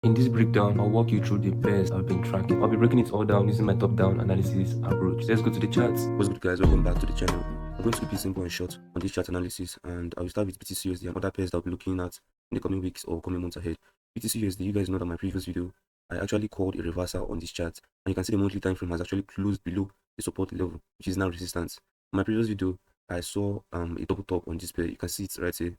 In this breakdown, I'll walk you through the pairs I've been tracking. I'll be breaking it all down using my top-down analysis approach. Let's go to the charts. What's good, guys? Welcome back to the channel. I'm going to keep it simple and short on this chart analysis, and I will start with BTCUSD and other pairs that I'll be looking at in the coming weeks or coming months ahead. BTCUSD, you guys know that my previous video, I actually called a reversal on this chart, and you can see the monthly time frame has actually closed below the support level, which is now resistance. On my previous video, I saw a double top on this pair. You can see it right here,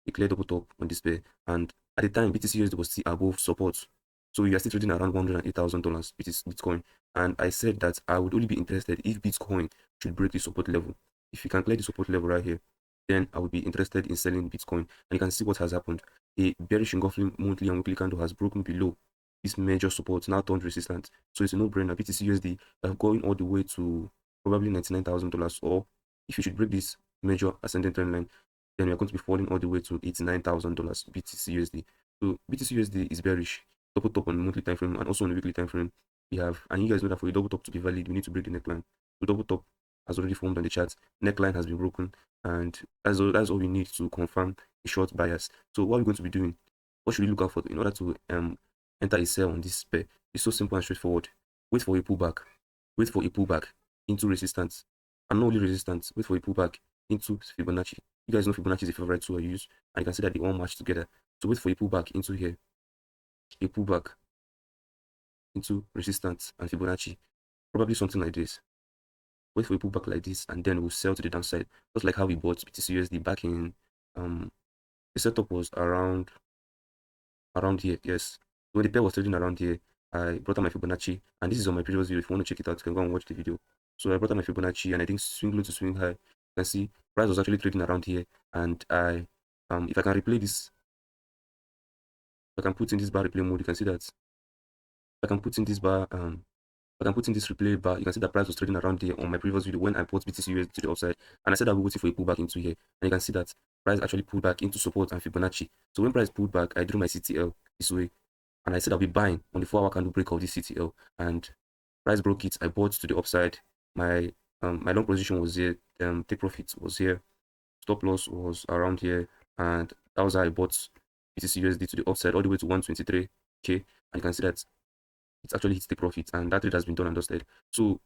a clear double top on this pair, and at the time, BTCUSD was still above support. So we are still trading around $108,000, which is Bitcoin. And I said that I would only be interested if Bitcoin should break the support level. If you can clear the support level right here, then I would be interested in selling Bitcoin. And you can see what has happened. A bearish engulfing monthly and weekly candle has broken below this major support, now turned resistant. So it's a no-brainer. BTCUSD going all the way to probably $99,000. Or if you should break this major ascending trend line, then we are going to be falling all the way to $89,000 BTCUSD. So BTCUSD is bearish. Double top on the monthly time frame and also on the weekly time frame. We have, and you guys know that for a double top to be valid, we need to break the neckline. So double top has already formed on the chart. Neckline has been broken, and that's all we need to confirm a short bias. So what are we going to be doing? What should we look out for in order to enter a sell on this pair? It's so simple and straightforward. Wait for a pullback. Wait for a pullback into resistance, and not only resistance. Wait for a pullback into Fibonacci. You guys know Fibonacci is a favorite tool I use, and you can see that they all match together. So wait for a pullback into here, a pullback into resistance and Fibonacci, probably something like this. Wait for a pullback like this, and then we'll sell to the downside, just like how we bought BTCUSD back in the setup was around here. Yes, when the pair was trading around here, I brought out my Fibonacci, and this is on my previous video. If you want to check it out, you can go and watch the video. So I brought out my Fibonacci, and I think swing low to swing high. You can see price was actually trading around here, and I if I can replay this, if I can put in this bar replay mode, you can see that I can put in this bar I can put in this replay bar. You can see the price was trading around here on my previous video when I bought BTCUSD to the upside, and I said I was waiting for a pullback into here, and you can see that price actually pulled back into support and Fibonacci. So when price pulled back, I drew my CTL this way, and I said I'll be buying on the 4-hour candle break of this CTL, and price broke it. I bought to the upside. My long position was here. Take profit was here. Stop loss was around here, and that was how I bought BTCUSD to the upside all the way to 123k, and you can see that it actually hits the profit, and that trade has been done and dusted. So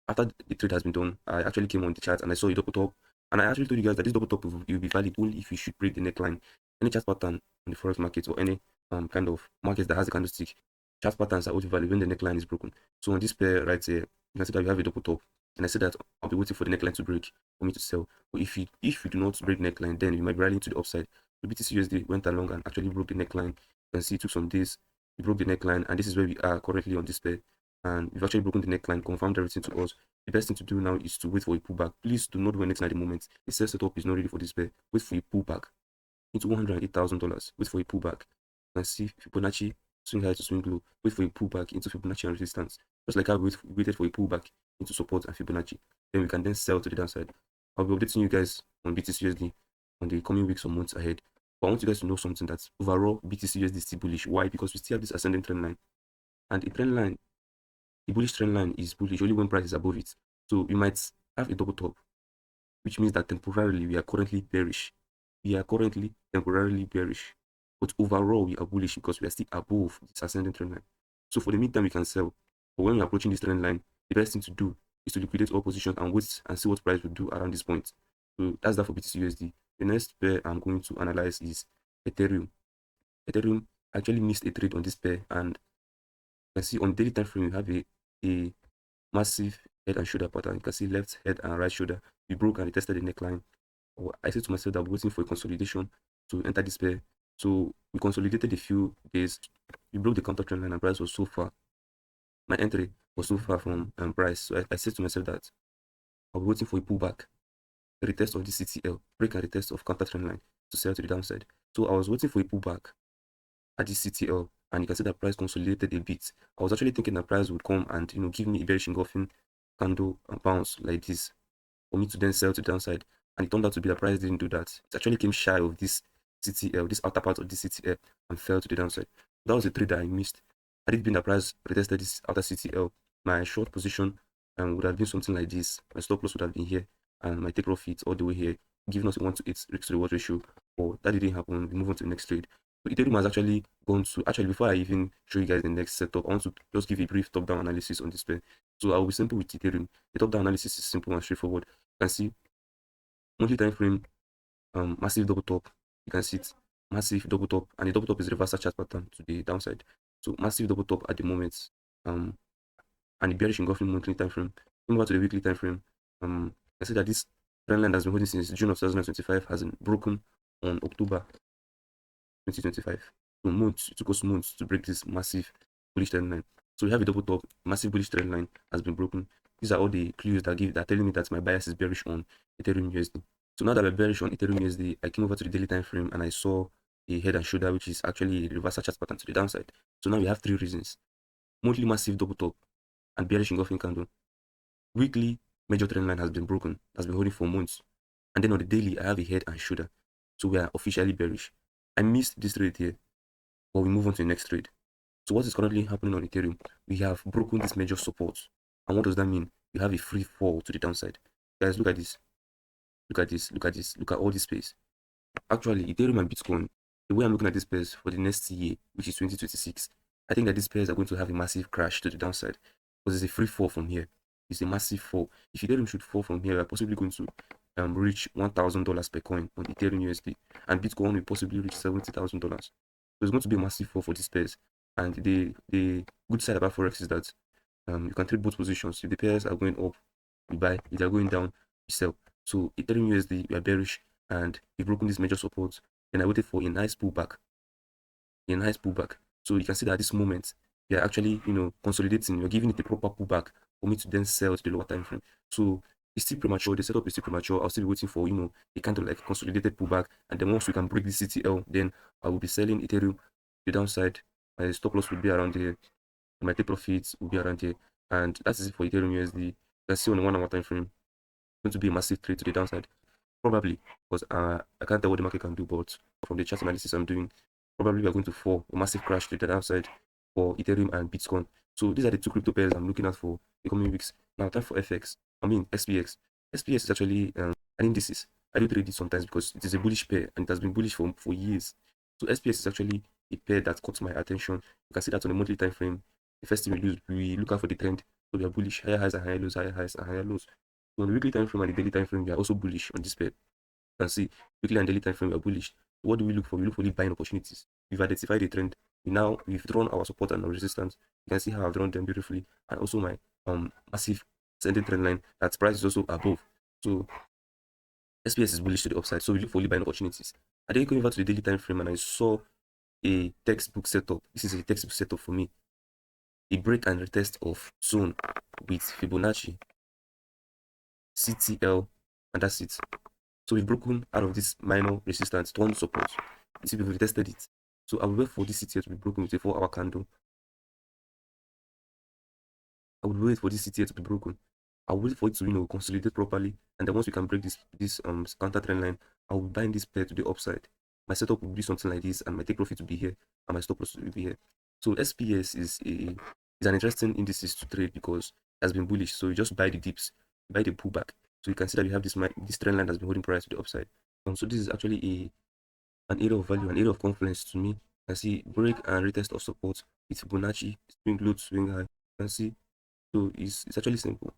after the trade has been done, I actually came on the chart and I saw a double top, and I actually told you guys that this double top will be valid only if you should break the neckline. Any chart pattern on the forex market or any kind of market that has a candlestick, chart patterns are only valid when the neckline is broken. So on this pair right here, you can see that we have a double top, and I said that I'll be waiting for the neckline to break for me to sell. But if you do not break neckline, then you might be rallying to the upside. The BTCUSD went along and actually broke the neckline. You can see it took some days. We broke the neckline, and this is where we are currently on display. And we've actually broken the neckline, confirmed everything to us. The best thing to do now is to wait for a pullback. Please do not do anything at the moment. The sell setup is not ready for display. Wait for a pullback into $108,000. Wait for a pullback. You can see Fibonacci swing high to swing low. Wait for a pullback into Fibonacci and resistance. Just like how we waited for a pullback into support and Fibonacci. Then we can then sell to the downside. I'll be updating you guys on BTCUSD on the coming weeks or months ahead. But I want you guys to know something, that overall BTCUSD is still bullish. Why? Because we still have this ascending trend line, and the bullish trend line is bullish only when price is above it. So we might have a double top, which means that temporarily we are currently bearish. We are currently temporarily bearish, but overall we are bullish because we are still above this ascending trend line. So for the meantime, we can sell. But when we're approaching this trend line, the best thing to do is to liquidate all positions and wait and see what price will do around this point. So that's that for BTCUSD. The next pair I'm going to analyze is Ethereum. Ethereum actually missed a trade on this pair, and you can see on daily time frame we have a massive head and shoulder pattern. You can see left head and right shoulder. We broke and retested the neckline. I said to myself that I'm waiting for a consolidation to enter this pair. So we consolidated a few days. We broke the counter trend line and price was so far. My entry was so far from price. So I said to myself that I'll be waiting for a pullback, a retest of the CTL, break and retest of counter trend line to sell to the downside. So I was waiting for a pullback at this CTL, and you can see that price consolidated a bit. I was actually thinking that price would come and give me a bearish engulfing candle and bounce like this for me to then sell to the downside. And it turned out to be that price didn't do that. It actually came shy of this CTL, this outer part of this CTL, and fell to the downside. That was a trade that I missed. Had it been that price retested this outer CTL, my short position would have been something like this. My stop loss would have been here, and my take profit all the way here, giving us a 1 to 8 risk to reward ratio. But that didn't happen. We move on to the next trade. So Ethereum has actually gone to, actually before I even show you guys the next setup, I want to just give a brief top-down analysis on this pair. So I will be simple with Ethereum. The top-down analysis is simple and straightforward. You can see monthly time frame, massive double top. You can see it, massive double top, and the double top is reversal chart pattern to the downside. So massive double top at the moment, and the bearish engulfing monthly time frame. Move over to the weekly time frame. I see that this trend line has been holding since June of 2025 has been broken on October 2025. So months, it took us months to break this massive bullish trend line. So we have a double top, massive bullish trend line has been broken. These are all the clues that are telling me that my bias is bearish on Ethereum USD. So now that we're bearish on Ethereum USD, I came over to the daily time frame and I saw a head and shoulder, which is actually a reversal chart pattern to the downside. So now we have three reasons: monthly massive double top and bearish engulfing candle. Weekly major trend line has been broken, has been holding for months. And then on the daily, I have a head and shoulder. So we are officially bearish. I missed this trade here, but we move on to the next trade. So what is currently happening on Ethereum? We have broken this major support. And what does that mean? We have a free fall to the downside. Guys, look at this. Look at this. Look at this. Look at all this space. Actually, Ethereum and Bitcoin, the way I'm looking at this pairs for the next year, which is 2026, I think that these pairs are going to have a massive crash to the downside because it's a free fall from here. It's a massive fall. If Ethereum should fall from here, we're possibly going to reach $1,000 per coin on Ethereum USD, and Bitcoin will possibly reach $70,000. So it's going to be a massive fall for these pairs. And the good side about Forex is that you can trade both positions. If the pairs are going up, you buy. If they're going down, you sell. So Ethereum USD, we are bearish and we've broken this major support. And I waited for a nice pullback. A nice pullback. So you can see that at this moment, we are actually, consolidating. We're giving it a proper pullback for me to then sell to the lower time frame. So it's still premature. The setup is still premature. I'll still be waiting for, a kind of like consolidated pullback. And then once we can break the CTL, then I will be selling Ethereum. The downside, my stop loss will be around here. My take profits will be around here. And that is it for Ethereum USD. You can see on the 1 hour time frame, going to be a massive trade to the downside. Probably, because I can't tell what the market can do, but from the chart analysis I'm doing, probably we're going to fall a massive crash to the downside for Ethereum and Bitcoin. So these are the two crypto pairs I'm looking at for the coming weeks. Now, time for SPX. SPX is actually an indices. I do trade it sometimes because it is a bullish pair and it has been bullish for years. So SPX is actually a pair that caught my attention. You can see that on the monthly time frame. The first thing we look out for the trend. So we are bullish, higher highs and higher lows, higher highs and higher lows. So on the weekly time frame and the daily time frame, we are also bullish on this pair. You can see weekly and daily time frame we are bullish. So what do we look for? We look for lead buying opportunities. We've identified a trend. We've drawn our support and our resistance. You can see how I've drawn them beautifully, and also my massive ascending trend line. That price is also above. So SPS is bullish to the upside. So we look for lead buying opportunities. I then came over to the daily time frame and I saw a textbook setup. This is a textbook setup for me. A break and retest of zone with Fibonacci, CTL, and that's it. So we've broken out of this minor resistance to one support. You see, we've retested it. So I will wait for this CTL to be broken with a 4 hour candle. I will wait for this CTL to be broken. I'll wait for it to consolidate properly, and then once we can break this counter trend line, I will bind this pair to the upside. My setup will be something like this, and my take profit will be here, and my stop loss will be here. So SPS is an interesting indices to trade because it has been bullish. So you just buy the dips, buy the pullback. So you can see that you have this trend line that's been holding price to the upside. So this is actually an area of value, an area of confluence to me. You can see break and retest of support with Fibonacci, swing low, swing high. You can see, so it's actually simple.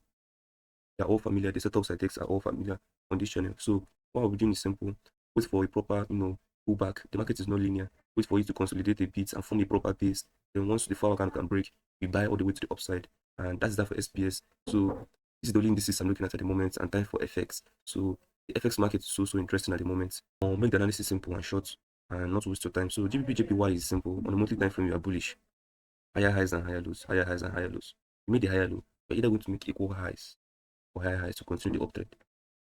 They're all familiar. The setups I take are all familiar on this channel. So what we're doing is simple. Wait for a proper, pullback. The market is not linear. Wait for it to consolidate a bit and form a proper base. Then once the 4 hour can break, we buy all the way to the upside. And that's that for SPS. So this is the only indices I'm looking at the moment, and time for FX. So the FX market is so interesting at the moment. I'll make the analysis simple and short and not waste your time. So GBP JPY is simple. On the monthly time frame, we are bullish. Higher highs and higher lows. Higher highs and higher lows. We made the higher low. We're either going to make equal highs or higher highs to continue the uptrend.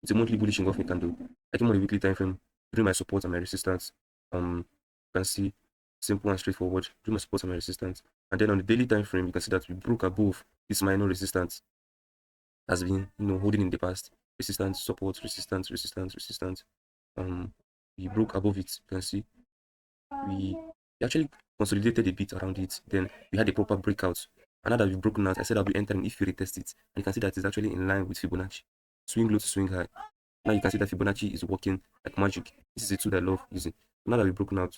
It's a monthly bullish engulfing candle. I came on the weekly time frame, during my support and my resistance. You can see simple and straightforward, during my support and my resistance. And then on the daily time frame, you can see that we broke above this minor resistance has been holding in the past. Resistance, support, resistance, resistance, resistance. We broke above it. You can see we actually consolidated a bit around it. Then we had a proper breakout. And now that we've broken out, I said I'll be entering if you retest it. And you can see that it's actually in line with Fibonacci. Swing low to swing high. Now you can see that Fibonacci is working like magic. This is a tool that I love using. Now that we've broken out,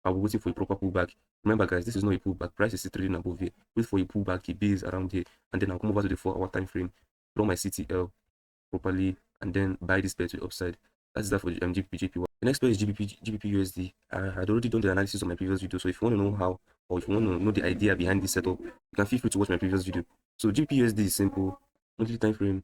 I'll be waiting for a proper pullback. Remember, guys, this is not a pullback. Price is still trading above here. Wait for a pullback, a base around here, and then I'll come over to the 4-hour time frame, draw my CTL properly, and then buy this pair to the upside. That's that for GBP. The next pair is GBP USD. I had already done the analysis on my previous video, so if you want to know how, or if you want to know the idea behind this setup, you can feel free to watch my previous video. So GBP USD is simple. Monthly time frame.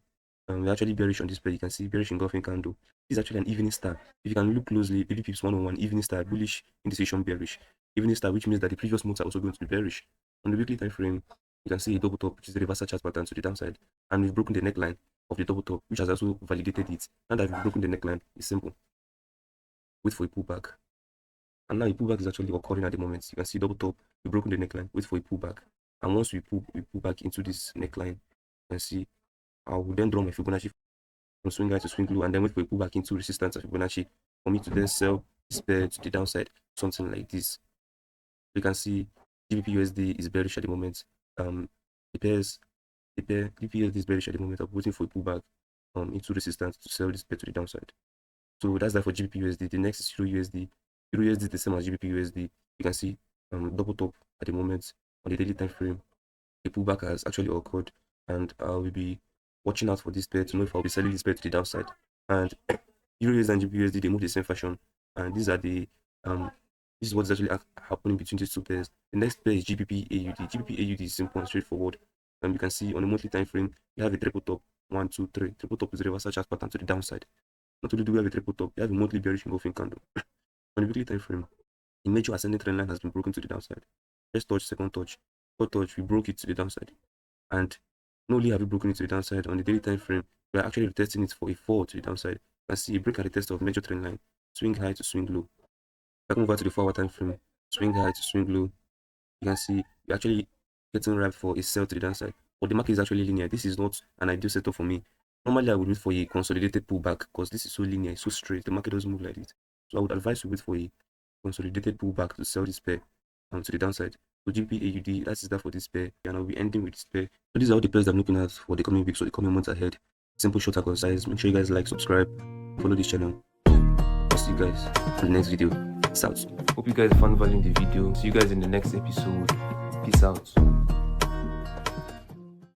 We're actually bearish on this pair. You can see bearish engulfing candle. This is actually an evening star. If you can look closely, baby pips 101, evening star, bullish, indecision, bearish. Evening star, which means that the previous moves are also going to be bearish. On the weekly time frame, you can see a double top, which is the reversal chart pattern to the downside, and we've broken the neckline of the double top, which has also validated it. And that we've broken the neckline is simple. Wait for a pullback. And now a pullback is actually occurring at the moment. You can see double top, we've broken the neckline, wait for a pullback. And once we pull back into this neckline, you can see I will then draw my Fibonacci from swing high to swing low, and then wait for a pullback into resistance of Fibonacci for me to then sell this pair to the downside, something like this. You can see GBP USD is bearish at the moment. The pair GBP USD is bearish at the moment. I'm waiting for a pullback into resistance to sell this pair to the downside. So that's that for GBP USD. The next is EURUSD. EURUSD is the same as GBP USD. You can see double top at the moment on the daily time frame. A pullback has actually occurred, and I will be watching out for this pair to know if I'll be selling this pair to the downside. And EURUSD and GBP USD, they move the same fashion, and these are the this is what's actually happening between these two pairs. The next pair is GBP AUD. GBP AUD is simple and straightforward. And you can see on the monthly time frame, you have a triple top, 1, 2, 3. Triple top is a reversal chart pattern to the downside. Not only do we have a triple top, we have a monthly bearish engulfing candle. On the weekly time frame, the major ascending trend line has been broken to the downside. First touch, second touch, third touch, we broke it to the downside. And not only have we broken it to the downside, on the daily time frame, we are actually retesting it for a fall to the downside. You can see a break at the test of major trend line, swing high to swing low. If I come over to the 4-hour time frame, swing high to swing low, you can see we're actually getting ripe for a sell to the downside. But the market is actually linear. This is not an ideal setup for me. Normally, I would wait for a consolidated pullback because this is so linear, it's so straight. The market doesn't move like this. So I would advise you wait for a consolidated pullback to sell this pair to the downside. So GBP AUD, that is that for this pair, and I'll be ending with this pair. So these are all the pairs I'm looking at for the coming weeks or the coming months ahead. Simple, short, and concise. Make sure you guys like, subscribe, follow this channel. I'll see you guys in the next video. Peace out. Hope you guys found value in the video. See you guys in the next episode. Peace out.